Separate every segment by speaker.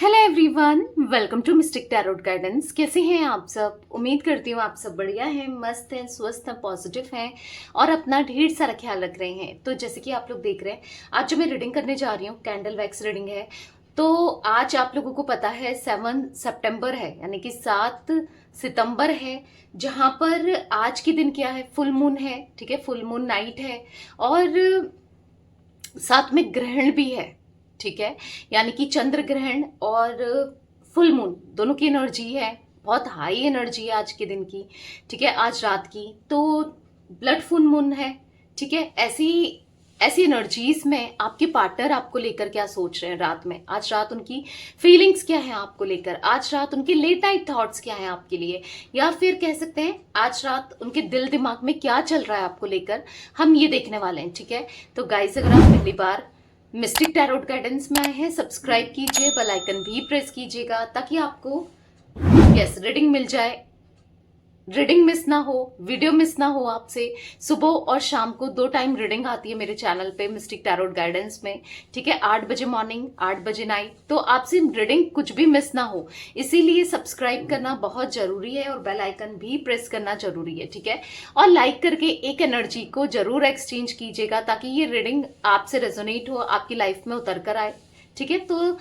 Speaker 1: Hello everyone, welcome to Mystic Tarot Guidance. कैसे हैं आप सब? उम्मीद करती हूँ आप सब बढ़िया हैं, मस्त हैं, स्वस्थ हैं, पॉजिटिव हैं और अपना ढेर सारा ख्याल रख रहे हैं। तो जैसे कि आप लोग देख रहे हैं, आज जो मैं रीडिंग करने जा रही हूँ कैंडल वैक्स रीडिंग है। तो आज आप लोगों को पता है 7 सितंबर है, यानी कि 7 सितंबर है, जहाँ पर आज के दिन क्या है, फुल मून है। ठीक है, फुल मून नाइट है और साथ में ग्रहण भी है। ठीक है, यानी कि चंद्र ग्रहण और फुल मून दोनों की एनर्जी है। बहुत हाई एनर्जी है आज के दिन की। ठीक है, आज रात की तो ब्लड फुल मून है। ठीक है, ऐसी ऐसी एनर्जीज में आपके पार्टनर आपको लेकर क्या सोच रहे हैं रात में, आज रात उनकी फीलिंग्स क्या है आपको लेकर, आज रात उनके लेट नाइट थॉट्स क्या हैं आपके लिए, या फिर कह सकते हैं आज रात उनके दिल दिमाग में क्या चल रहा है आपको लेकर, हम ये देखने वाले हैं। ठीक है, तो गाइस, अगर आप पहली बार मिस्टिक टैरोट गाइडेंस में आए हैं, सब्सक्राइब कीजिए, बेल आइकन भी प्रेस कीजिएगा ताकि आपको रीडिंग मिल जाए, रीडिंग मिस ना हो, वीडियो मिस ना हो आपसे। सुबह और शाम को 2 टाइम रीडिंग आती है मेरे चैनल पे मिस्टिक टैरोट गाइडेंस में। ठीक है, 8 बजे मॉर्निंग, 8 बजे नाइट। तो आपसे रीडिंग कुछ भी मिस ना हो, इसीलिए सब्सक्राइब करना बहुत जरूरी है और बेल आइकन भी प्रेस करना जरूरी है। ठीक है, और लाइक करके एक एनर्जी को जरूर एक्सचेंज कीजिएगा ताकि ये रीडिंग आपसे रेजोनेट हो, आपकी लाइफ में उतर कर आए। ठीक है, तो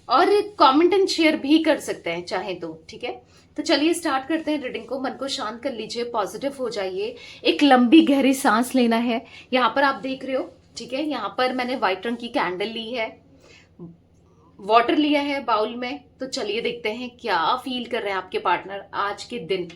Speaker 1: और कमेंट एंड शेयर भी कर सकते हैं चाहे तो। ठीक है, तो चलिए स्टार्ट करते हैं रीडिंग को। मन को शांत कर लीजिए, पॉजिटिव हो जाइए, एक लंबी गहरी सांस लेना है। यहाँ पर आप देख रहे हो, ठीक है, यहाँ पर मैंने व्हाइट रंग की कैंडल ली है, वाटर लिया है बाउल में। तो चलिए देखते हैं क्या फील कर रहे हैं आपके पार्टनर आज के दिन,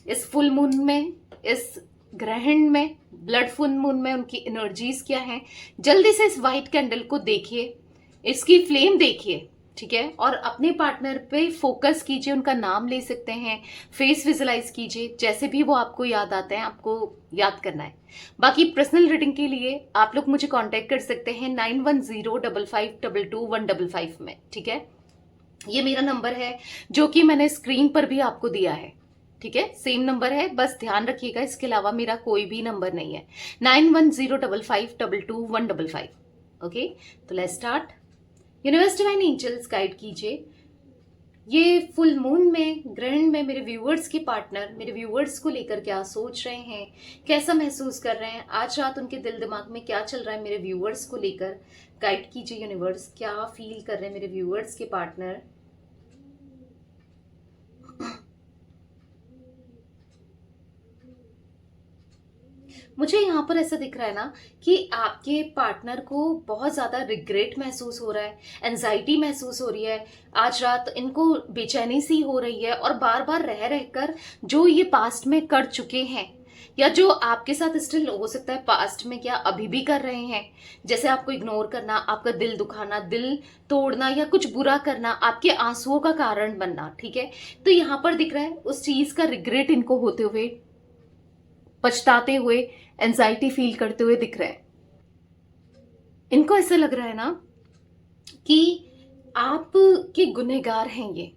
Speaker 1: इस फुल मून में, इस ग्रहण में, ब्लड फुल मून में उनकी एनर्जीज क्या हैं। जल्दी से इस व्हाइट कैंडल को देखिए, इसकी फ्लेम देखिए। ठीक है, और अपने पार्टनर पे फोकस कीजिए, उनका नाम ले सकते हैं, फेस विजुलाइज कीजिए, जैसे भी वो आपको याद आते हैं आपको याद करना है। बाकी पर्सनल रीडिंग के लिए आप लोग मुझे कांटेक्ट कर सकते हैं 9105522155 में। ठीक है, ये मेरा नंबर है जो कि मैंने स्क्रीन पर भी आपको दिया है। ठीक है, सेम नंबर है, बस ध्यान रखिएगा, इसके अलावा मेरा कोई भी नंबर नहीं है। 9105522155। ओके, तो let's start. Universe divine angels guide कीजिए, ये फुल मून में, ग्रहण में मेरे व्यूअर्स के पार्टनर मेरे व्यूअर्स को लेकर क्या सोच रहे हैं, कैसा महसूस कर रहे हैं, आज रात उनके दिल दिमाग में क्या चल रहा है मेरे व्यूअर्स को लेकर। गाइड कीजिए यूनिवर्स, क्या फील कर रहे हैं मेरे व्यूअर्स के पार्टनर। मुझे यहाँ पर ऐसा दिख रहा है ना कि आपके पार्टनर को बहुत ज्यादा रिग्रेट महसूस हो रहा है, एंजाइटी महसूस हो रही है, आज रात इनको बेचैनी सी हो रही है, और बार बार रह रहकर जो ये पास्ट में कर चुके हैं या जो आपके साथ स्टिल हो सकता है पास्ट में, क्या अभी भी कर रहे हैं, जैसे आपको इग्नोर करना, आपका दिल दुखाना, दिल तोड़ना या कुछ बुरा करना, आपके आंसुओं का कारण बनना। ठीक है, तो यहाँ पर दिख रहा है उस चीज का रिग्रेट इनको होते हुए, पछताते हुए, एंजाइटी फील करते हुए दिख रहे हैं। इनको ऐसा लग रहा है ना कि आपके गुनहगार हैं ये,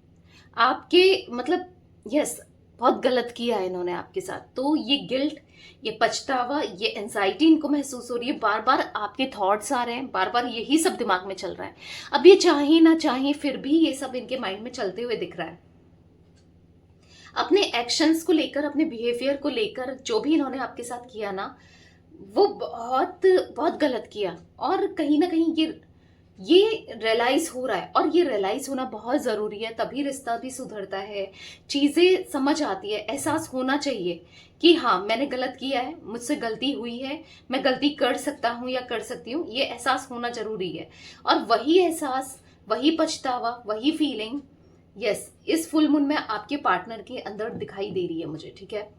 Speaker 1: आपके मतलब यस, बहुत गलत किया है इन्होंने आपके साथ। तो ये गिल्ट, ये पछतावा, ये एंजाइटी इनको महसूस हो रही है, बार बार आपके थॉट्स आ रहे हैं, बार बार यही सब दिमाग में चल रहा है। अब ये चाहे ना चाहे फिर भी ये सब इनके माइंड में चलते हुए दिख रहा है। अपने एक्शंस को लेकर, अपने बिहेवियर को लेकर जो भी इन्होंने आपके साथ किया ना, वो बहुत बहुत गलत किया। और कहीं ना कहीं ये रियलाइज हो रहा है, और ये रियलाइज होना बहुत जरूरी है, तभी रिश्ता भी सुधरता है, चीजें समझ आती है, एहसास होना चाहिए कि हाँ मैंने गलत किया है, मुझसे गलती हुई है, मैं गलती कर सकता हूँ या कर सकती हूँ, ये एहसास होना जरूरी है। और वही एहसास, वही पछतावा, वही फीलिंग यस इस फुल मून में आपके पार्टनर के अंदर दिखाई दे रही है मुझे। ठीक है,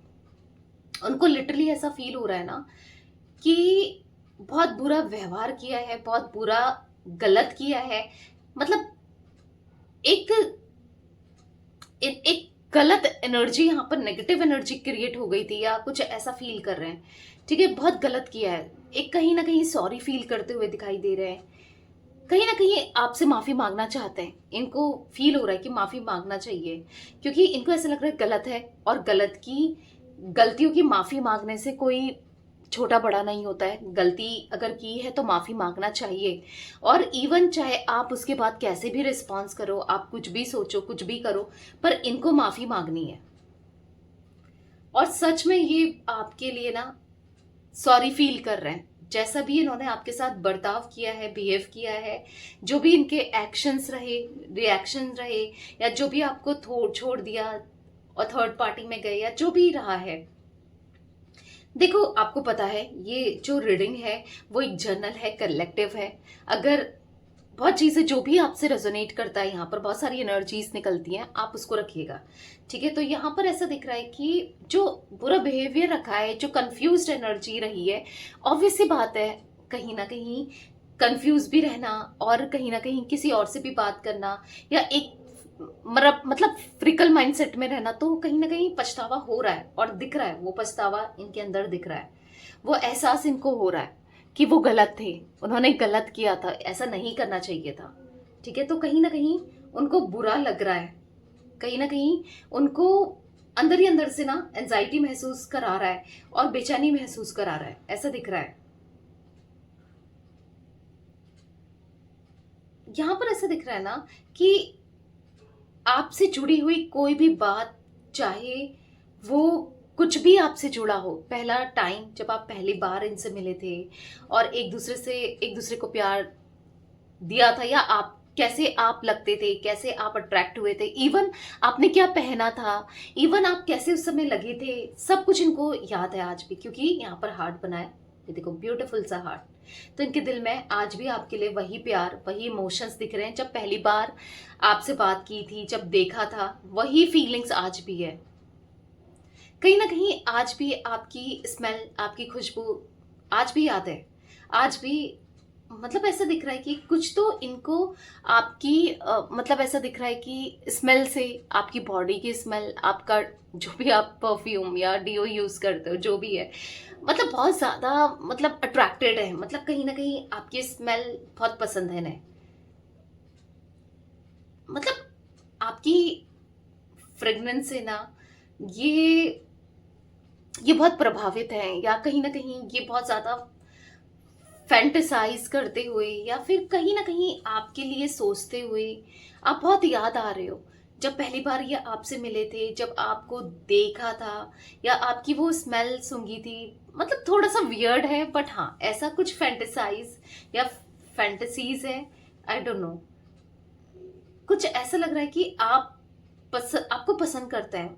Speaker 1: उनको लिटरली ऐसा फील हो रहा है ना कि बहुत बुरा व्यवहार किया है, बहुत बुरा गलत किया है, मतलब एक एक गलत एनर्जी, यहाँ पर नेगेटिव एनर्जी क्रिएट हो गई थी या कुछ ऐसा फील कर रहे हैं। ठीक है, बहुत गलत किया है, एक कहीं ना कहीं सॉरी फील करते हुए दिखाई दे रहे हैं, कहीं ना कहीं आपसे माफी मांगना चाहते हैं, इनको फील हो रहा है कि माफी मांगना चाहिए, क्योंकि इनको ऐसा लग रहा है गलत है, और गलतियों की माफी मांगने से कोई छोटा बड़ा नहीं होता है, गलती अगर की है तो माफ़ी मांगना चाहिए। और इवन चाहे आप उसके बाद कैसे भी रिस्पॉन्स करो, आप कुछ भी सोचो, कुछ भी करो, पर इनको माफ़ी मांगनी है। और सच में ये आपके लिए ना सॉरी फील कर रहे हैं, जैसा भी इन्होंने आपके साथ बर्ताव किया है, बिहेव किया है, जो भी इनके एक्शंस रहे, रिएक्शन रहे, या जो भी आपको छोड़ दिया और थर्ड पार्टी में गए, या जो भी रहा है। देखो, आपको पता है ये जो रीडिंग है वो एक जर्नल है, कलेक्टिव है। अगर बहुत चीजें जो भी आपसे रेजोनेट करता है, यहाँ पर बहुत सारी एनर्जीज निकलती हैं, आप उसको रखिएगा, ठीक है। तो यहाँ पर ऐसा दिख रहा है कि जो बुरा बिहेवियर रखा है, जो कंफ्यूज्ड एनर्जी रही है, ऑब्वियस सी बात है, कहीं ना कहीं कंफ्यूज भी रहना और कहीं ना कहीं किसी और से भी बात करना, या एक मतलब फ्रिकल माइंडसेट में रहना, तो कहीं ना कहीं पछतावा हो रहा है और दिख रहा है, वो पछतावा इनके अंदर दिख रहा है, वो एहसास इनको हो रहा है कि वो गलत थे, उन्होंने गलत किया था, ऐसा नहीं करना चाहिए था, ठीक है। तो कहीं ना कहीं उनको बुरा लग रहा है, कहीं ना कहीं उनको अंदर ही अंदर से ना एंजाइटी महसूस करा रहा है और बेचैनी महसूस करा रहा है, ऐसा दिख रहा है। यहां पर ऐसा दिख रहा है ना कि आपसे जुड़ी हुई कोई भी बात, चाहे वो कुछ भी आपसे जुड़ा हो, पहला टाइम जब आप पहली बार इनसे मिले थे और एक दूसरे को प्यार दिया था, या आप कैसे आप लगते थे, कैसे आप अट्रैक्ट हुए थे, इवन आपने क्या पहना था, इवन आप कैसे उस समय लगे थे, सब कुछ इनको याद है आज भी, क्योंकि यहाँ पर हार्ट बना है, ये देखो ब्यूटीफुल सा हार्ट। तो इनके दिल में आज भी आपके लिए वही प्यार, वही इमोशंस दिख रहे हैं, जब पहली बार आपसे बात की थी, जब देखा था, वही फीलिंग्स आज भी है। कहीं ना कहीं आज भी आपकी स्मेल, आपकी खुशबू आज भी याद है, आज भी। मतलब ऐसा दिख रहा है कि कुछ तो इनको आपकी मतलब ऐसा दिख रहा है कि स्मेल से, आपकी बॉडी की स्मेल, आपका जो भी आप परफ्यूम या डीओ यूज करते हो, जो भी है, मतलब बहुत ज्यादा मतलब अट्रैक्टेड है, मतलब कहीं ना कहीं आपकी स्मेल बहुत पसंद है इन्हें, मतलब आपकी फ्रेग्रेंस से ना ये ये बहुत प्रभावित हैं, या कहीं ना कहीं ये बहुत ज्यादा फैंटेसाइज करते हुए, या फिर कहीं ना कहीं आपके लिए सोचते हुए आप बहुत याद आ रहे हो, जब पहली बार ये आपसे मिले थे, जब आपको देखा था, या आपकी वो स्मेल सूंघी थी। मतलब थोड़ा सा वियर्ड है, बट हाँ, ऐसा कुछ फैंटेसाइज या फैंटेसीज है, आई डोंट नो। कुछ ऐसा लग रहा है कि आपको पसंद करते हैं,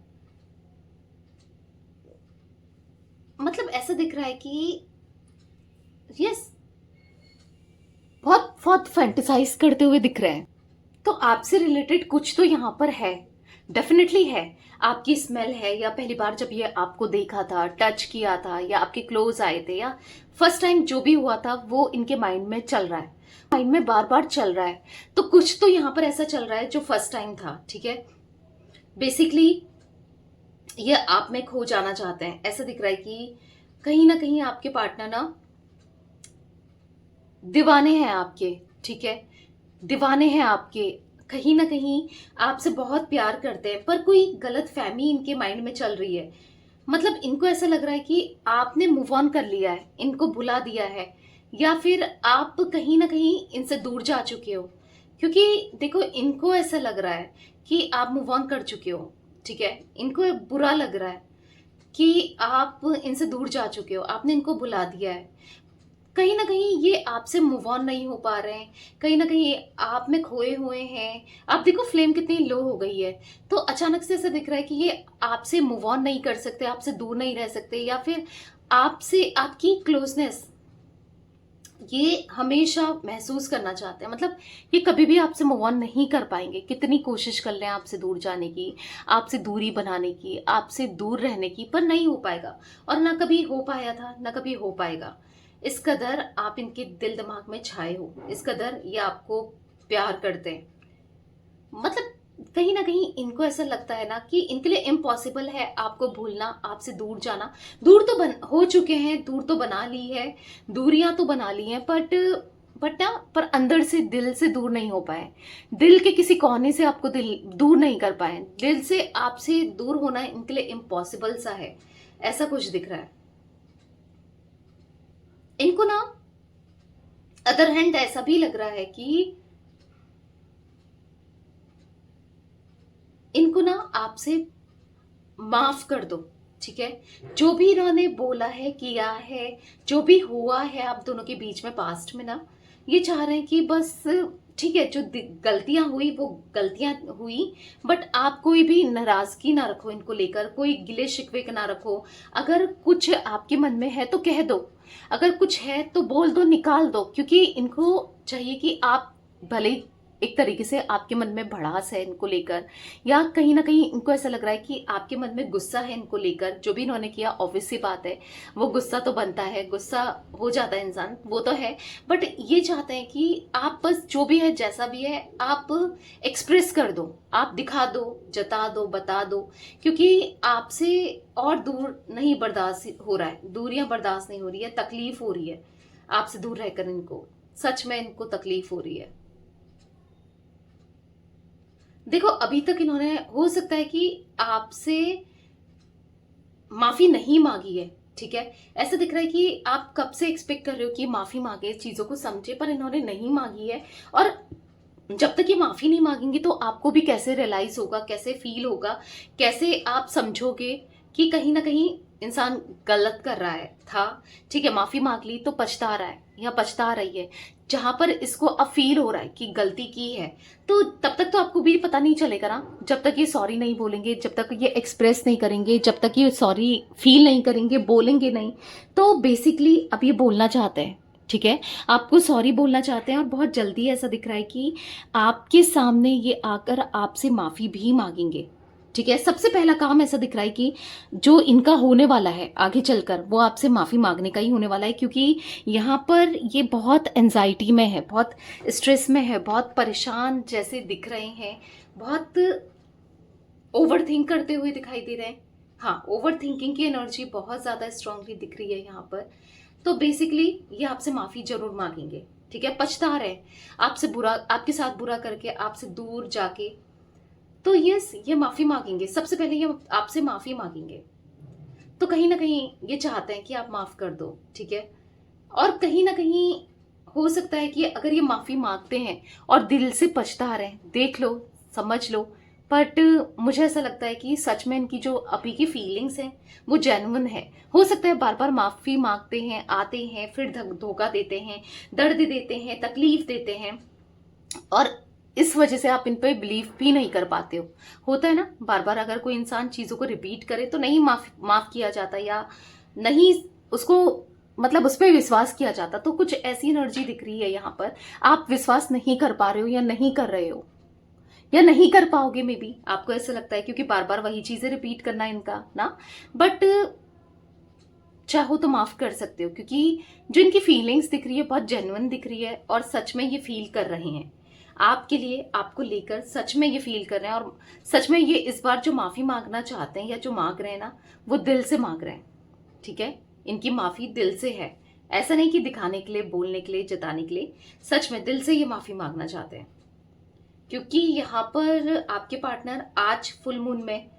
Speaker 1: मतलब ऐसा दिख रहा है कि यस, बहुत बहुत फैंटेसाइज करते हुए दिख रहे हैं। तो आपसे रिलेटेड कुछ तो यहाँ पर है, डेफिनेटली है। आपकी स्मेल है, या पहली बार जब ये आपको देखा था, टच किया था, या आपके क्लोज आए थे, या फर्स्ट टाइम जो भी हुआ था, वो इनके माइंड में चल रहा है, माइंड में बार बार चल रहा है। तो कुछ तो यहाँ पर ऐसा चल रहा है जो फर्स्ट टाइम था, ठीक है। बेसिकली ये आप में खो जाना चाहते हैं, ऐसा दिख रहा है कि कहीं ना कहीं आपके पार्टनर ना दीवाने हैं आपके, ठीक है, दीवाने हैं आपके, कहीं ना कहीं आपसे बहुत प्यार करते हैं, पर कोई गलत फहमी इनके माइंड में चल रही है। मतलब इनको ऐसा लग रहा है कि आपने मूव ऑन कर लिया है, इनको भुला दिया है, या फिर आप कहीं ना कहीं इनसे दूर जा चुके हो, क्योंकि देखो इनको ऐसा लग रहा है कि आप मूव ऑन कर चुके हो, ठीक है। इनको बुरा लग रहा है कि आप इनसे दूर जा चुके हो, आपने इनको भुला दिया है, कहीं ना कहीं ये आपसे मूव ऑन नहीं हो पा रहे हैं, कहीं ना कहीं आप में खोए हुए हैं। आप देखो फ्लेम कितनी लो हो गई है, तो अचानक से ऐसा दिख रहा है कि ये आपसे मूव ऑन नहीं कर सकते, आपसे दूर नहीं रह सकते, या फिर आपसे आपकी क्लोजनेस ये हमेशा महसूस करना चाहते हैं। मतलब ये कभी भी आपसे मूव ऑन नहीं कर पाएंगे, कितनी कोशिश कर लें आपसे दूर जाने की, आपसे दूरी बनाने की, आपसे दूर रहने की, पर नहीं हो पाएगा, और ना कभी हो पाया था, ना कभी हो पाएगा। इस कदर आप इनके दिल दिमाग में छाए हो, इस कदर ये आपको प्यार करते हैं। मतलब कहीं ना कहीं इनको ऐसा लगता है ना कि इनके लिए इम्पॉसिबल है आपको भूलना, आपसे दूर जाना। दूर तो हो चुके हैं, दूर तो बना ली है, दूरियां तो बना ली हैं, बट ना, पर अंदर से, दिल से दूर नहीं हो पाए, दिल के किसी कोने से आपको दिल दूर नहीं कर पाए, दिल से आपसे दूर होना इनके लिए इम्पॉसिबल सा है, ऐसा कुछ दिख रहा है। इनको ना अदर हैंड ऐसा भी लग रहा है कि इनको ना आपसे माफ कर दो, ठीक है। जो भी इन्होंने बोला है, किया है, जो भी हुआ है आप दोनों के बीच में पास्ट में ना, ये चाह रहे हैं कि बस ठीक है, जो गलतियां हुई वो गलतियां हुई, बट आप कोई भी नाराजगी ना रखो इनको लेकर, कोई गिले शिकवे ना रखो। अगर कुछ आपके मन में है तो कह दो, अगर कुछ है तो बोल दो, निकाल दो, क्योंकि इनको चाहिए कि आप भले ही एक तरीके से आपके मन में भड़ास है इनको लेकर, या कहीं ना कहीं इनको ऐसा लग रहा है कि आपके मन में गुस्सा है इनको लेकर, जो भी इन्होंने किया ऑब्वियस सी बात है, वो गुस्सा तो बनता है, गुस्सा हो जाता है इंसान, वो तो है। बट ये चाहते हैं कि आप बस जो भी है जैसा भी है आप एक्सप्रेस कर दो, आप दिखा दो, जता दो, बता दो, क्योंकि आपसे और दूर नहीं बर्दाश्त हो रहा है, दूरियां बर्दाश्त नहीं हो रही है, तकलीफ हो रही है आपसे दूर रहकर इनको, सच में इनको तकलीफ हो रही है। देखो अभी तक इन्होंने हो सकता है कि आपसे माफी नहीं मांगी है, ठीक है। ऐसा दिख रहा है कि आप कब से एक्सपेक्ट कर रहे हो कि माफी मांगे, चीजों को समझे, पर इन्होंने नहीं मांगी है। और जब तक ये माफी नहीं मांगेंगे तो आपको भी कैसे रियलाइज होगा, कैसे फील होगा, कैसे आप समझोगे कि कहीं ना कहीं इंसान गलत कर रहा है था, ठीक है। माफी मांग ली तो पछता रहा है या पछता रही है, जहां पर इसको अब फील हो रहा है कि गलती की है, तो तब तक तो आपको भी पता नहीं चलेगा ना, जब तक ये सॉरी नहीं बोलेंगे, जब तक ये एक्सप्रेस नहीं करेंगे, जब तक ये सॉरी फील नहीं करेंगे, बोलेंगे नहीं। तो बेसिकली अब ये बोलना चाहते हैं, ठीक है, आपको सॉरी बोलना चाहते हैं, और बहुत जल्दी ऐसा दिख रहा है कि आपके सामने ये आकर आपसे माफी भी मांगेंगे, ठीक है। सबसे पहला काम ऐसा दिख रहा है कि जो इनका होने वाला है आगे चलकर वो आपसे माफी मांगने का ही होने वाला है, क्योंकि यहाँ पर ये बहुत एंजाइटी में है, बहुत स्ट्रेस में है, बहुत परेशान जैसे दिख रहे हैं, बहुत ओवर थिंक करते हुए दिखाई दे रहे हैं। हाँ, ओवर थिंकिंग की एनर्जी बहुत ज्यादा स्ट्रांगली दिख रही है यहाँ पर। तो बेसिकली ये आपसे माफी जरूर मांगेंगे, ठीक है। पछता रहे आपसे बुरा, आपके साथ बुरा करके, आपसे दूर जाके, तो यस ये माफी मांगेंगे। सबसे पहले ये आपसे माफी मांगेंगे, तो कहीं ना कहीं ये चाहते हैं कि आप माफ कर दो, ठीक है। और कहीं ना कहीं हो सकता है कि अगर ये माफी मांगते हैं और दिल से पछता रहे हैं, देख लो, समझ लो, बट मुझे ऐसा लगता है कि सच में इनकी जो अभी की फीलिंग्स हैं वो जेन्युइन है। हो सकता है बार बार माफी मांगते हैं, आते हैं, फिर धोखा देते हैं, दर्द देते हैं, तकलीफ देते हैं, और इस वजह से आप इन पे बिलीव भी नहीं कर पाते हो। होता है ना, बार बार अगर कोई इंसान चीजों को रिपीट करे तो नहीं माफ किया जाता, या नहीं उसको मतलब उस पर विश्वास किया जाता। तो कुछ ऐसी एनर्जी दिख रही है यहाँ पर, आप विश्वास नहीं कर पा रहे हो, या नहीं कर रहे हो, या नहीं कर पाओगे, मे बी आपको ऐसा लगता है, क्योंकि बार बार वही चीजें रिपीट करना इनका ना। बट चाहो तो माफ कर सकते हो, क्योंकि जो इनकी फीलिंग्स दिख रही है बहुत जेन्युइन दिख रही है, और सच में ये फील कर रहे हैं आपके लिए, आपको लेकर सच में ये फील कर रहे हैं। और सच में ये इस बार जो माफी मांगना चाहते हैं या जो मांग रहे हैं ना, वो दिल से मांग रहे हैं, ठीक है। इनकी माफी दिल से है, ऐसा नहीं कि दिखाने के लिए, बोलने के लिए, जताने के लिए, सच में दिल से ये माफी मांगना चाहते हैं। क्योंकि यहाँ पर आपके पार्टनर आज फुल मून में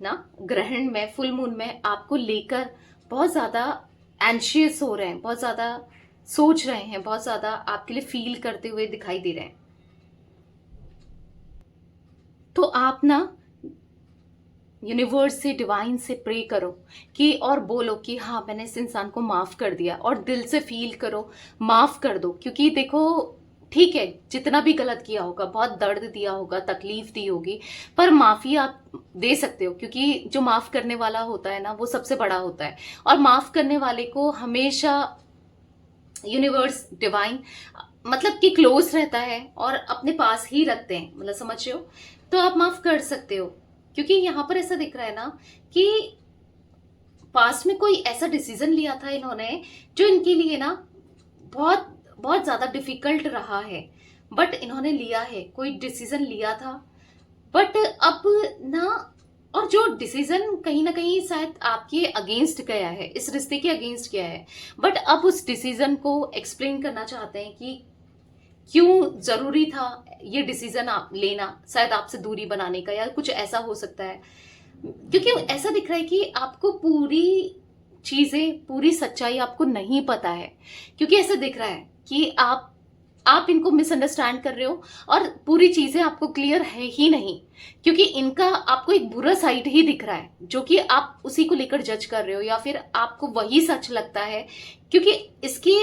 Speaker 1: ना, ग्रहण में, फुल मून में आपको लेकर बहुत ज्यादा एंशियस हो रहे हैं, बहुत ज्यादा सोच रहे हैं, बहुत ज्यादा आपके लिए फील करते हुए दिखाई दे रहे हैं। तो आप ना यूनिवर्स से, डिवाइन से प्रे करो कि, और बोलो कि हाँ मैंने इस इंसान को माफ कर दिया, और दिल से फील करो, माफ कर दो। क्योंकि देखो ठीक है, जितना भी गलत किया होगा, बहुत दर्द दिया होगा, तकलीफ दी होगी, पर माफी आप दे सकते हो, क्योंकि जो माफ करने वाला होता है ना वो सबसे बड़ा होता है। और माफ करने वाले को हमेशा यूनिवर्स, डिवाइन मतलब कि क्लोज रहता है और अपने पास ही रखते हैं, मतलब समझ रहे हो। तो आप माफ कर सकते हो, क्योंकि यहाँ पर ऐसा दिख रहा है ना कि पास्ट में कोई ऐसा डिसीजन लिया था इन्होंने जो इनके लिए ना बहुत बहुत ज्यादा डिफिकल्ट रहा है, बट इन्होंने लिया है, कोई डिसीजन लिया था, बट अब ना, और जो डिसीजन कहीं ना कहीं शायद आपके अगेंस्ट गया है, इस रिश्ते के अगेंस्ट गया है, बट अब उस डिसीजन को एक्सप्लेन करना चाहते हैं कि क्यों जरूरी था ये डिसीजन आप लेना, शायद आपसे दूरी बनाने का, या कुछ ऐसा हो सकता है। क्योंकि ऐसा दिख रहा है कि आपको पूरी चीजें, पूरी सच्चाई आपको नहीं पता है, क्योंकि ऐसा दिख रहा है कि आप इनको मिसअंडरस्टैंड कर रहे हो और पूरी चीजें आपको क्लियर है ही नहीं, क्योंकि इनका आपको एक बुरा साइड ही दिख रहा है जो कि आप उसी को लेकर जज कर रहे हो, या फिर आपको वही सच लगता है, क्योंकि इसकी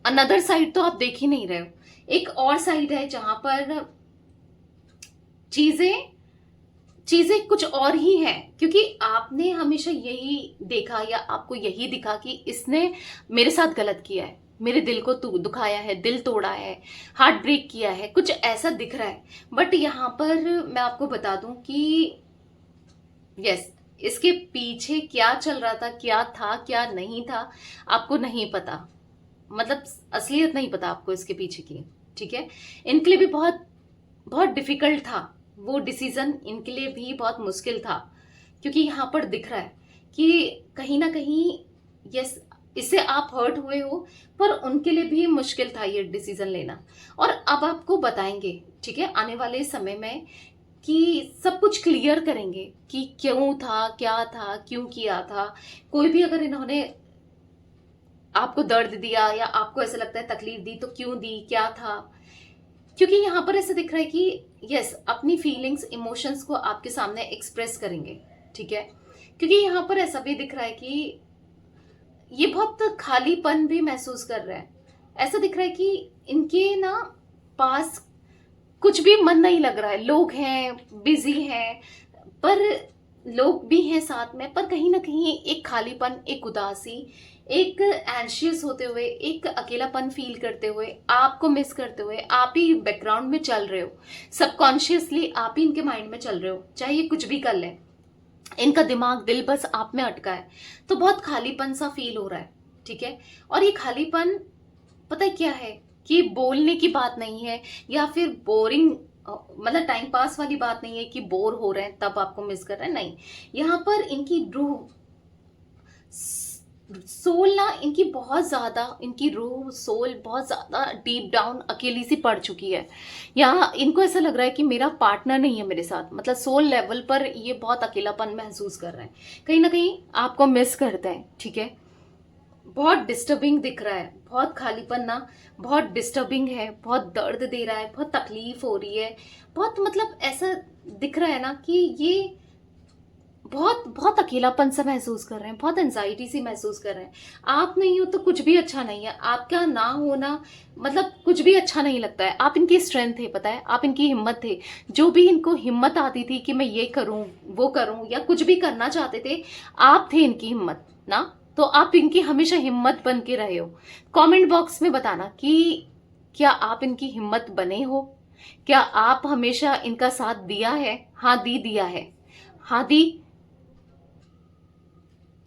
Speaker 1: अनदर साइड तो आप देख ही नहीं रहे हो। एक और साइड है जहां पर चीजें चीजें कुछ और ही हैं, क्योंकि आपने हमेशा यही देखा या आपको यही दिखा कि इसने मेरे साथ गलत किया है, मेरे दिल को दुखाया है, दिल तोड़ा है, हार्ट ब्रेक किया है, कुछ ऐसा दिख रहा है। बट यहाँ पर मैं आपको बता दूं कि यस, इसके पीछे क्या चल रहा था, क्या था क्या नहीं था, आपको नहीं पता। मतलब असलियत नहीं पता आपको इसके पीछे की। ठीक है, इनके लिए भी बहुत बहुत डिफिकल्ट था वो डिसीजन, इनके लिए भी बहुत मुश्किल था, क्योंकि यहाँ पर दिख रहा है कि कहीं ना कहीं यस, इससे आप हर्ट हुए हो, पर उनके लिए भी मुश्किल था ये डिसीजन लेना। और अब आपको बताएंगे, ठीक है, आने वाले समय में कि सब कुछ क्लियर करेंगे कि क्यों था, क्या था, क्यों किया था। कोई भी अगर इन्होंने आपको दर्द दिया या आपको ऐसा लगता है तकलीफ दी, तो क्यों दी, क्या था, क्योंकि यहाँ पर ऐसा दिख रहा है कि यस, अपनी फीलिंग्स, इमोशंस को आपके सामने एक्सप्रेस करेंगे। ठीक है, क्योंकि यहाँ पर ऐसा भी दिख रहा है कि ये बहुत खालीपन भी महसूस कर रहे हैं। ऐसा दिख रहा है कि इनके ना पास कुछ भी मन नहीं लग रहा है, लोग हैं, बिजी हैं, पर लोग भी हैं साथ में, पर कहीं ना कहीं एक खालीपन, एक उदासी, एक एंशियस होते हुए, एक अकेलापन फील करते हुए, आपको मिस करते हुए, आप ही बैकग्राउंड में चल रहे हो, सबकॉन्शियसली आप ही इनके माइंड में चल रहे हो, चाहे ये कुछ भी कर लें, इनका दिमाग, दिल बस आप में अटका है। तो बहुत खालीपन सा फील हो रहा है। ठीक है, और ये खालीपन पता है क्या है, कि बोलने की बात नहीं है या फिर बोरिंग, मतलब टाइम पास वाली बात नहीं है कि बोर हो रहे हैं तब आपको मिस कर रहे हैं, नहीं। यहाँ पर इनकी रूह, सोल ना, इनकी बहुत ज्यादा, इनकी रूह, सोल बहुत ज्यादा डीप डाउन अकेली सी पड़ चुकी है। यहाँ इनको ऐसा लग रहा है कि मेरा पार्टनर नहीं है मेरे साथ, मतलब सोल लेवल पर ये बहुत अकेलापन महसूस कर रहे हैं, कहीं ना कहीं आपको मिस करते हैं। ठीक है, बहुत डिस्टर्बिंग दिख रहा है, बहुत खालीपन ना, बहुत डिस्टर्बिंग है, बहुत दर्द दे रहा है, बहुत तकलीफ हो रही है, बहुत मतलब ऐसा दिख रहा है ना कि ये बहुत बहुत अकेलापन सा महसूस कर रहे हैं, बहुत एंजाइटी सी महसूस कर रहे हैं। आप नहीं हो तो कुछ भी अच्छा नहीं है, आपका ना होना मतलब कुछ भी अच्छा नहीं लगता है। आप इनकी स्ट्रेंथ थे, पता है, आप इनकी हिम्मत थे। जो भी इनको हिम्मत आती थी कि मैं ये करूं, वो करूं, या कुछ भी करना चाहते थे, आप थे इनकी हिम्मत ना। तो आप इनकी हमेशा हिम्मत बन के रहे हो। कमेंट बॉक्स में बताना कि क्या आप इनकी हिम्मत बने हो, क्या आप हमेशा इनका साथ दिया है। हाँ दी, दिया है, हाँ दी।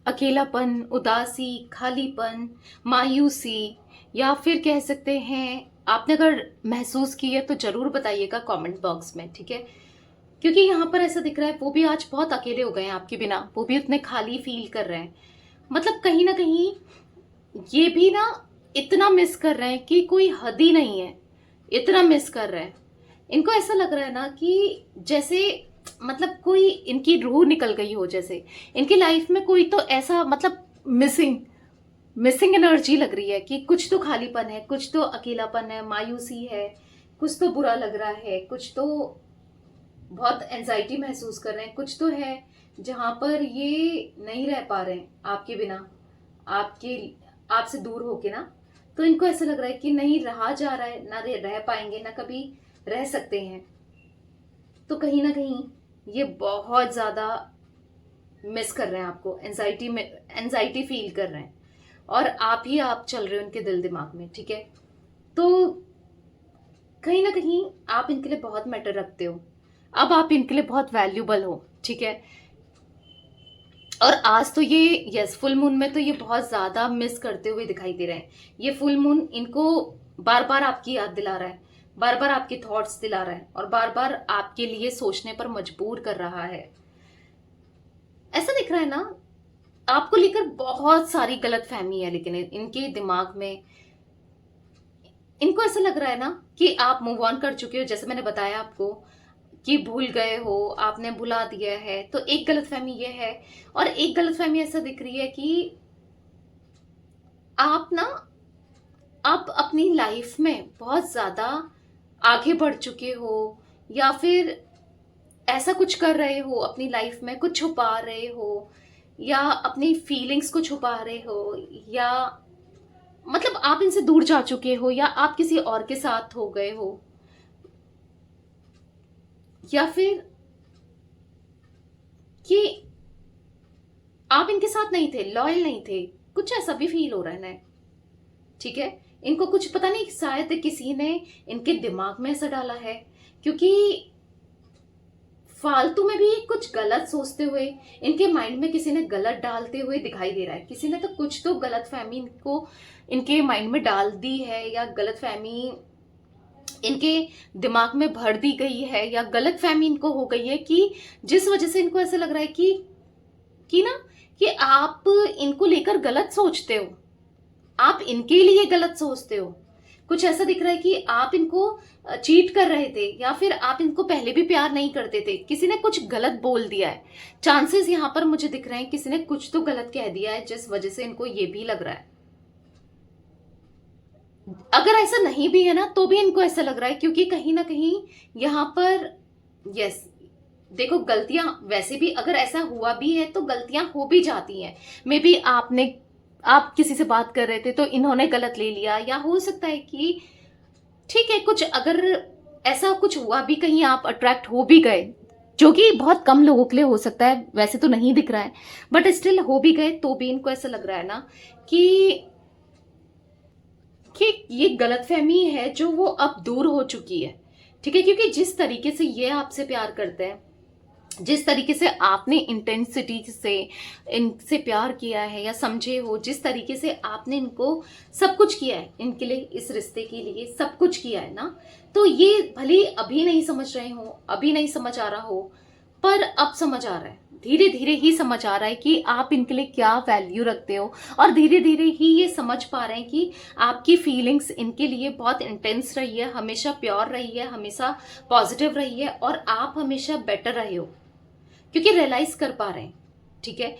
Speaker 1: अकेलापन, उदासी, खालीपन, मायूसी, या फिर कह सकते हैं, आपने अगर महसूस की है तो जरूर बताइएगा कमेंट बॉक्स में। ठीक है, क्योंकि यहाँ पर ऐसा दिख रहा है वो भी आज बहुत अकेले हो गए हैं आपके बिना, वो भी उतने खाली फील कर रहे हैं। मतलब कहीं ना कहीं ये भी ना इतना मिस कर रहे हैं कि कोई हद ही नहीं है, इतना मिस कर रहे हैं। इनको ऐसा लग रहा है ना कि जैसे मतलब कोई इनकी रूह निकल गई हो, जैसे इनकी लाइफ में कोई तो ऐसा मतलब मिसिंग मिसिंग एनर्जी लग रही है कि कुछ तो खालीपन है, कुछ तो अकेलापन है, मायूसी है, कुछ तो बुरा लग रहा है, कुछ तो बहुत एंजाइटी महसूस कर रहे हैं, कुछ तो है जहां पर ये नहीं रह पा रहे हैं आपके बिना, आपके आपसे दूर होके ना। तो इनको ऐसा लग रहा है कि नहीं रहा जा रहा है, ना रह पाएंगे, ना कभी रह सकते हैं। तो कहीं ना कहीं ये बहुत ज्यादा मिस कर रहे हैं आपको, एंजाइटी में एंजाइटी फील कर रहे हैं, और आप ही आप चल रहे हो उनके दिल दिमाग में। ठीक है, तो कहीं ना कहीं आप इनके लिए बहुत मैटर रखते हो, अब आप इनके लिए बहुत वैल्यूबल हो। ठीक है, और आज तो ये यस, फुल मून में तो ये बहुत ज्यादा मिस करते हुए दिखाई दे रहे हैं। ये फुल मून इनको बार बार आपकी याद दिला रहा है, बार बार आपके थॉट्स दिला रहा है, और बार बार आपके लिए सोचने पर मजबूर कर रहा है। ऐसा दिख रहा है ना, आपको लेकर बहुत सारी गलत फहमी है, लेकिन इनके दिमाग में इनको ऐसा लग रहा है ना कि आप मूव ऑन कर चुके हो, जैसे मैंने बताया आपको कि भूल गए हो, आपने भुला दिया है। तो एक गलतफहमी ये है, और एक गलतफहमी ऐसा दिख रही है कि आप ना, आप अपनी लाइफ में बहुत ज़्यादा आगे बढ़ चुके हो, या फिर ऐसा कुछ कर रहे हो अपनी लाइफ में, कुछ छुपा रहे हो, या अपनी फीलिंग्स को छुपा रहे हो, या मतलब आप इनसे दूर जा चुके हो, या आप किसी और के साथ हो गए हो, या फिर कि आप इनके साथ नहीं थे, लॉयल नहीं थे, कुछ ऐसा भी फील हो रहा है ना। ठीक है, इनको कुछ पता नहीं, शायद किसी ने इनके दिमाग में ऐसा डाला है, क्योंकि फालतू में भी कुछ गलत सोचते हुए इनके माइंड में किसी ने गलत डालते हुए दिखाई दे रहा है। किसी ने तो कुछ तो गलत फहमी इनको, इनके माइंड में डाल दी है, या गलत फहमी इनके दिमाग में भर दी गई है, या गलत फहमी इनको हो गई है कि जिस वजह से इनको ऐसा लग रहा है कि ना, कि आप इनको लेकर गलत सोचते हो, आप इनके लिए गलत सोचते हो। कुछ ऐसा दिख रहा है कि आप इनको चीट कर रहे थे, या फिर आप इनको पहले भी प्यार नहीं करते थे, किसी ने कुछ गलत बोल दिया है। चांसेस यहाँ पर मुझे दिख रहे हैं किसी ने कुछ तो गलत कह दिया है, जिस वजह से इनको ये भी लग रहा है। अगर ऐसा नहीं भी है ना, तो भी इनको ऐसा लग रहा है, क्योंकि कहीं ना कहीं यहाँ पर, यस, देखो गलतियां वैसे भी अगर ऐसा हुआ भी है तो गलतियां हो भी जाती हैं। मे बी आप किसी से बात कर रहे थे तो इन्होंने गलत ले लिया, या हो सकता है कि ठीक है, कुछ अगर ऐसा कुछ हुआ भी, कहीं आप अट्रैक्ट हो भी गए, जो कि बहुत कम लोगों के लिए हो सकता है, वैसे तो नहीं दिख रहा है, बट स्टिल हो भी गए, तो भी इनको ऐसा लग रहा है ना कि कि ये गलतफहमी है जो वो अब दूर हो चुकी है। ठीक है, क्योंकि जिस तरीके से ये आपसे प्यार करते हैं, जिस तरीके से आपने इंटेंसिटी से इनसे प्यार किया है या समझे हो, जिस तरीके से आपने इनको सब कुछ किया है, इनके लिए, इस रिश्ते के लिए सब कुछ किया है ना, तो ये भले अभी नहीं समझ रहे हो, अभी नहीं समझ आ रहा हो, पर अब समझ आ रहा है, धीरे धीरे ही समझ आ रहा है कि आप इनके लिए क्या वैल्यू रखते हो, और धीरे धीरे ही ये समझ पा रहे हैं कि आपकी फीलिंग्स इनके लिए बहुत इंटेंस रही है, हमेशा प्योर रही है, हमेशा पॉजिटिव रही है, और आप हमेशा बेटर रहे हो, क्योंकि रियलाइज कर पा रहे हैं। ठीक है,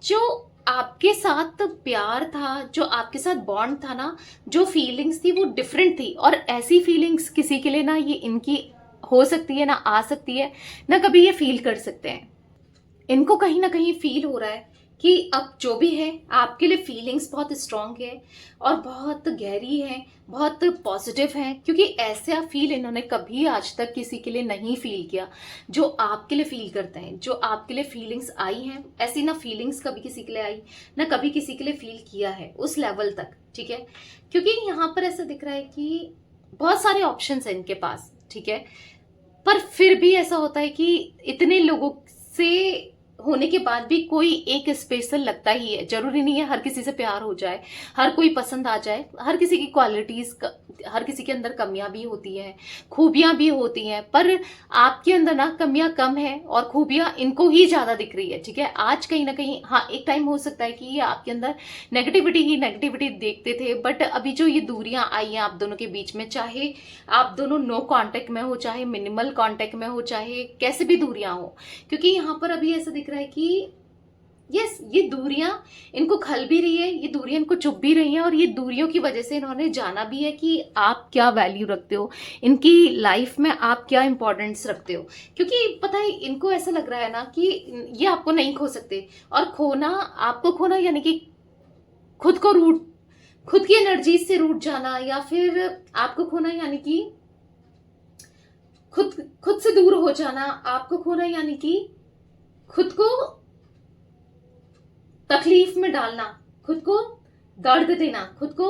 Speaker 1: जो आपके साथ प्यार था, जो आपके साथ बॉन्ड था ना, जो फीलिंग्स थी वो डिफरेंट थी, और ऐसी फीलिंग्स किसी के लिए ना ये इनकी हो सकती है, ना आ सकती है, ना कभी ये फील कर सकते हैं। इनको कहीं ना कहीं फील हो रहा है कि अब जो भी है आपके लिए फीलिंग्स बहुत स्ट्रांग है, और बहुत गहरी है, बहुत पॉजिटिव है, क्योंकि ऐसा फील इन्होंने कभी आज तक किसी के लिए नहीं फील किया जो आपके लिए फील करते हैं। जो आपके लिए फीलिंग्स आई हैं, ऐसी ना फीलिंग्स कभी किसी के लिए आई, ना कभी किसी के लिए फील किया है उस लेवल तक। ठीक है, क्योंकि यहाँ पर ऐसा दिख रहा है कि बहुत सारे ऑप्शंस हैं इनके पास। ठीक है, पर फिर भी ऐसा होता है कि इतने लोगों से होने के बाद भी कोई एक स्पेशल लगता ही है। जरूरी नहीं है हर किसी से प्यार हो जाए, हर कोई पसंद आ जाए, हर किसी की क्वालिटीज, हर किसी के अंदर कमियां भी होती हैं, खूबियां भी होती हैं, पर आपके अंदर ना कमियां कम है और खूबियां इनको ही ज्यादा दिख रही है। ठीक है, आज कहीं ना कहीं, हाँ, एक टाइम हो सकता है कि ये आपके अंदर नेगेटिविटी ही नेगेटिविटी देखते थे, बट अभी जो ये दूरियां आई हैं आप दोनों के बीच में, चाहे आप दोनों नो कांटेक्ट में हो, चाहे मिनिमल कांटेक्ट में हो, चाहे कैसे भी दूरियां हो, क्योंकि यहाँ पर अभी ऐसा दिख रहा है कि यस, ये दूरियां इनको खल भी रही है, ये दूरियां इनको चुभ भी रही हैं, और ये दूरियों की वजह से इन्होंने जाना भी है कि आप क्या वैल्यू रखते हो, इनकी लाइफ में आप क्या इंपॉर्टेंस रखते हो। क्योंकि पता है इनको ऐसा लग रहा है ना कि ये आपको नहीं खो सकते, और खोना, आपको खोना यानी कि खुद को रूट, खुद की एनर्जी से रूट जाना, या फिर आपको खोना यानी कि खुद खुद से दूर हो जाना। आपको खोना यानी कि खुद को तकलीफ में डालना, खुद को दर्द देना, खुद को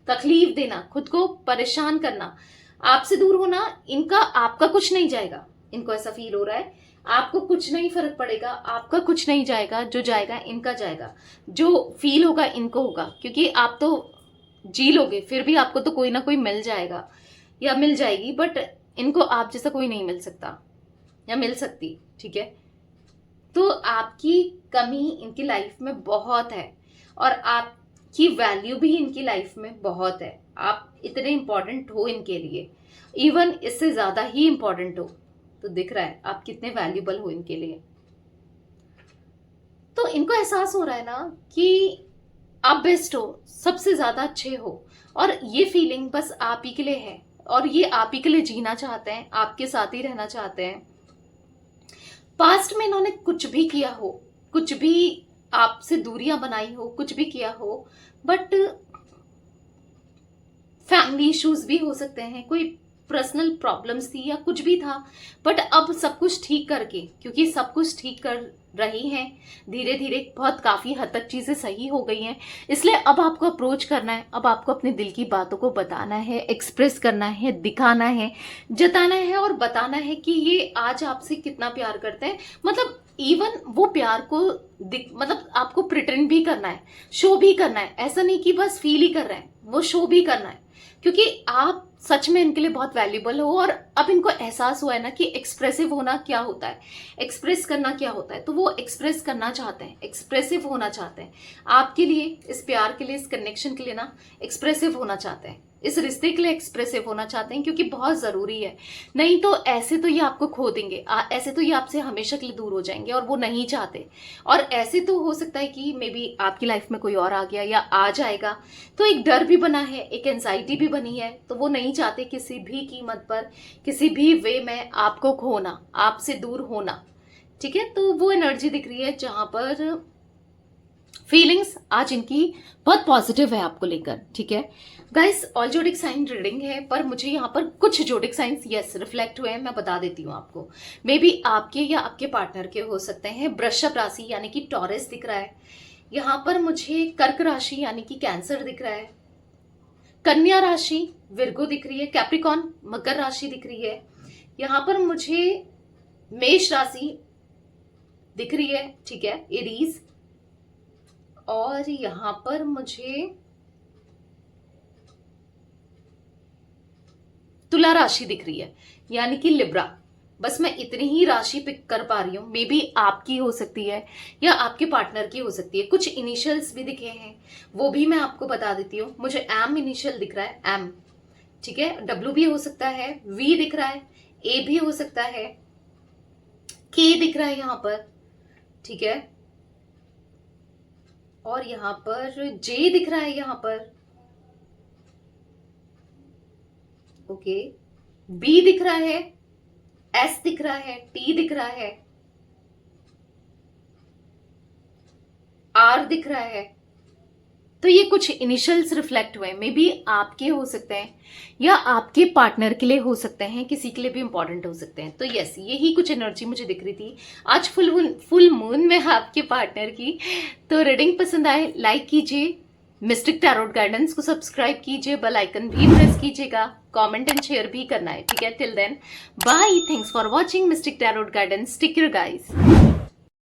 Speaker 1: तकलीफ देना, खुद को परेशान करना। आपसे दूर होना, इनका आपका कुछ नहीं जाएगा, इनको ऐसा फील हो रहा है, आपको कुछ नहीं फर्क पड़ेगा, आपका कुछ नहीं जाएगा, जो जाएगा इनका जाएगा, जो फील होगा इनको होगा, क्योंकि आप तो जी लोगे, फिर भी आपको तो कोई ना कोई मिल जाएगा या मिल जाएगी, बट इनको आप जैसा कोई नहीं मिल सकता या मिल सकती। ठीक है, तो आपकी कमी इनकी लाइफ में बहुत है, और आपकी वैल्यू भी इनकी लाइफ में बहुत है। आप इतने इंपॉर्टेंट हो इनके लिए, इवन इससे ज्यादा ही इंपॉर्टेंट हो। तो दिख रहा है आप कितने वैल्यूबल हो इनके लिए। तो इनको एहसास हो रहा है ना कि आप बेस्ट हो, सबसे ज्यादा अच्छे हो, और ये फीलिंग बस आप ही के लिए है, और ये आप ही के लिए जीना चाहते हैं, आपके साथ ही रहना चाहते हैं। पास्ट में इन्होंने कुछ भी किया हो, कुछ भी आपसे दूरियां बनाई हो, कुछ भी किया हो, बट फैमिली इश्यूज भी हो सकते हैं, कोई पर्सनल प्रॉब्लम्स थी या कुछ भी था, बट अब सब कुछ ठीक करके, क्योंकि सब कुछ ठीक कर रही हैं धीरे धीरे, बहुत काफी हद तक चीजें सही हो गई हैं, इसलिए अब आपको अप्रोच करना है, अब आपको अपने दिल की बातों को बताना है, एक्सप्रेस करना है, दिखाना है, जताना है और बताना है कि ये आज आपसे कितना प्यार करते हैं। मतलब इवन वो प्यार को मतलब आपको प्रिटेंड भी करना है, शो भी करना है, ऐसा नहीं कि बस फील ही कर रहे हैं, वो शो भी करना है, क्योंकि आप सच में इनके लिए बहुत वैल्यूबल हो। और अब इनको एहसास हुआ है ना कि एक्सप्रेसिव होना क्या होता है, एक्सप्रेस करना क्या होता है, तो वो एक्सप्रेस करना चाहते हैं, एक्सप्रेसिव होना चाहते हैं आपके लिए, इस प्यार के लिए, इस कनेक्शन के लिए ना एक्सप्रेसिव होना चाहते हैं, इस रिश्ते के लिए एक्सप्रेसिव होना चाहते हैं, क्योंकि बहुत जरूरी है। नहीं तो ऐसे तो ये आपको खो देंगे, ऐसे तो ये आपसे हमेशा के लिए दूर हो जाएंगे, और वो नहीं चाहते। और ऐसे तो हो सकता है कि मे बी आपकी लाइफ में कोई और आ गया या आ जाएगा, तो एक डर भी बना है, एक एंजाइटी भी बनी है, तो वो नहीं चाहते किसी भी कीमत पर, किसी भी वे में आपको खोना, आपसे दूर होना। ठीक है, तो वो एनर्जी दिख रही है जहां पर फीलिंग्स आज इनकी बहुत पॉजिटिव है आपको लेकर। ठीक है guys, all zodiac sign reading है, पर मुझे यहाँ पर कुछ जोडिक साइंस यस रिफ्लेक्ट हुए हैं, मैं बता देती हूँ आपको। मे बी आपके या आपके पार्टनर के हो सकते हैं। वृषभ राशि यानी कि टॉरस दिख रहा है, यहाँ पर मुझे कर्क राशि यानी कि कैंसर दिख रहा है, कन्या राशि विर्गो दिख रही है, कैप्रिकॉन मकर राशि दिख रही है, यहाँ पर मुझे मेष राशि दिख रही है, ठीक है, एरीज, और यहाँ पर मुझे तुला राशि दिख रही है यानी कि लिब्रा। बस मैं इतनी ही राशि पिक कर पा रही हूँ, मे बी आपकी हो सकती है या आपके पार्टनर की हो सकती है। कुछ इनिशियल्स भी दिखे हैं, वो भी मैं आपको बता देती हूँ। मुझे एम इनिशियल दिख रहा है, एम, ठीक है, डब्ल्यू भी हो सकता है, वी दिख रहा है, ए भी हो सकता है, के दिख रहा है यहाँ पर, ठीक है, और यहाँ पर जे दिख रहा है यहाँ पर, ओके, बी दिख रहा है, एस दिख रहा है, टी दिख रहा है, आर दिख रहा है। तो ये कुछ इनिशियल्स रिफ्लेक्ट हुए, मे बी आपके हो सकते हैं या आपके पार्टनर के लिए हो सकते हैं, किसी के लिए भी इंपॉर्टेंट हो सकते हैं। तो यस, यही कुछ एनर्जी मुझे दिख रही थी आज फुल मून में आपके पार्टनर की। तो रीडिंग पसंद आए लाइक कीजिए, मिस्टिक टैरोट गाइडेंस को सब्सक्राइब कीजिए, बेल आइकन भी प्रेस कीजिएगा, कमेंट एंड शेयर भी करना है। ठीक है, till then bye, thanks for watching Mystic Tarot Guidance, take care guys.